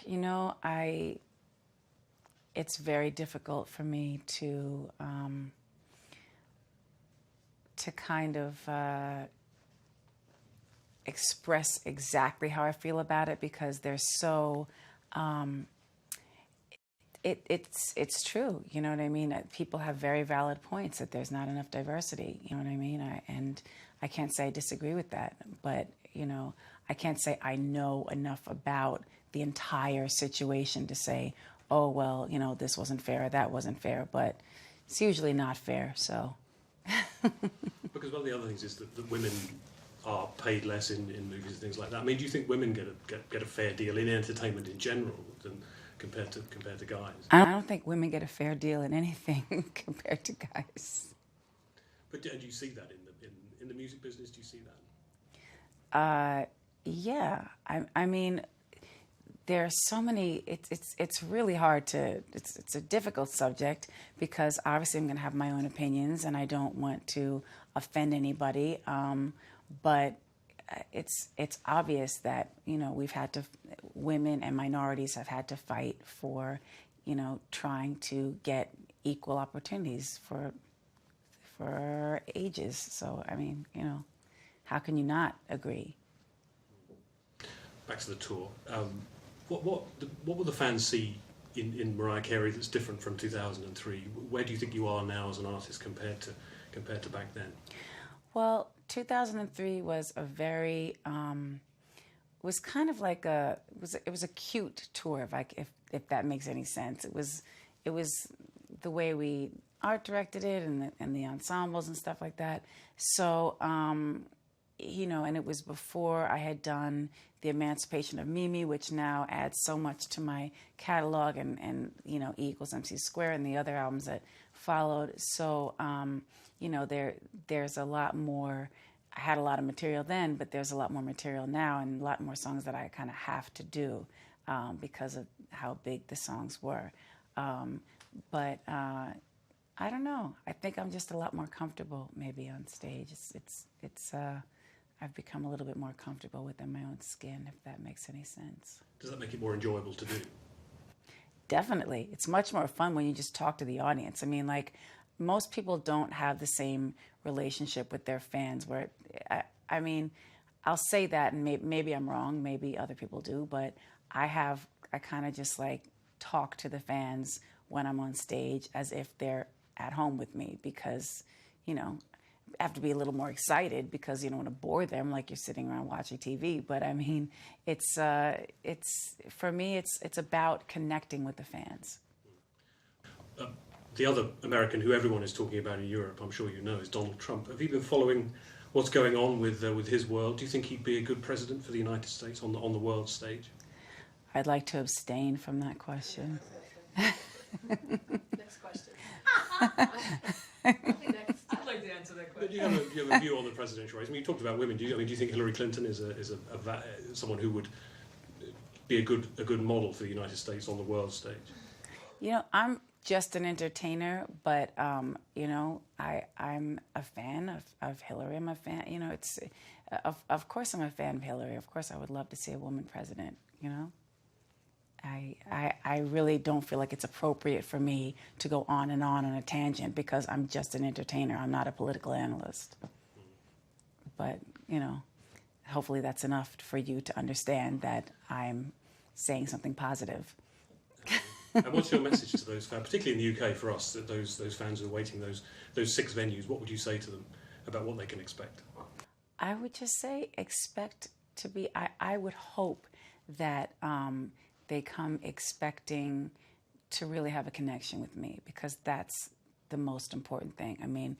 You know, it's very difficult for me to kind of express exactly how I feel about it, because they're so, it's true, you know what I mean? People have very valid points that there's not enough diversity, you know what I mean? And I can't say I disagree with that, but, you know, I can't say I know enough about the entire situation to say, oh, well, you know, this wasn't fair, or that wasn't fair, but it's usually not fair, so. Because one of the other things is that women are paid less in movies and things like that. I mean, do you think women get a fair deal in entertainment in general than compared to guys? I don't think women get a fair deal in anything compared to guys. But do you see that in the music business? Do you see that? Yeah. I mean, there are so many. It's really hard to. It's a difficult subject, because obviously I'm going to have my own opinions, and I don't want to offend anybody. But it's obvious that, you know, women and minorities have had to fight for, you know, trying to get equal opportunities for ages. So I mean, you know, how can you not agree? Back to the tour. What will the fans see in Mariah Carey that's different from 2003? Where do you think you are now as an artist compared to back then? Well, 2003 was a very was kind of like it was a cute tour, if that makes any sense. It was the way we art directed it, and the ensembles and stuff like that. So you know, and it was before I had done The Emancipation of Mimi, which now adds so much to my catalog, and you know, E=MC² and the other albums that followed. So you know, there's a lot more. I had a lot of material then, but there's a lot more material now, and a lot more songs that I kind of have to do because of how big the songs were. But I don't know. I think I'm just a lot more comfortable maybe on stage. I've become a little bit more comfortable within my own skin, if that makes any sense. Does that make it more enjoyable to do? Definitely. It's much more fun when you just talk to the audience. I mean, like, most people don't have the same relationship with their fans, where, I mean, I'll say that, and maybe I'm wrong, maybe other people do, but I kind of just like talk to the fans when I'm on stage as if they're at home with me, because, you know, I have to be a little more excited because you don't want to bore them like you're sitting around watching TV. But I mean, it's for me, it's about connecting with the fans. The other American who everyone is talking about in Europe, I'm sure you know, is Donald Trump. Have you been following what's going on with his world? Do you think he'd be a good president for the United States on the world stage? I'd like to abstain from that question. Next question. Next. I'd like to answer that question. But do you have a view on the presidential race? I mean, you talked about women. Do you think Hillary Clinton is someone who would be a good model for the United States on the world stage? You know, I'm just an entertainer, but you know, I'm a fan of Hillary. I'm a fan. You know, of course I'm a fan of Hillary. Of course, I would love to see a woman president. You know. I really don't feel like it's appropriate for me to go on a tangent, because I'm just an entertainer. I'm not a political analyst. But, you know, hopefully that's enough for you to understand that I'm saying something positive. And what's your message to those fans, particularly in the UK for us, that those fans who are waiting those 6 venues? What would you say to them about what they can expect? I would just say expect to be. I would hope that they come expecting to really have a connection with me, because that's the most important thing. I mean,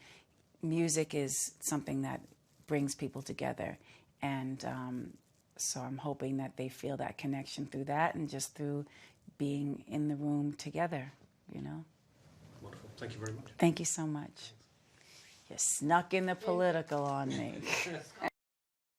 music is something that brings people together, and so I'm hoping that they feel that connection through that, and just through being in the room together, you know. Wonderful. Thank you very much. Thank you so much. You snuck in the political on me.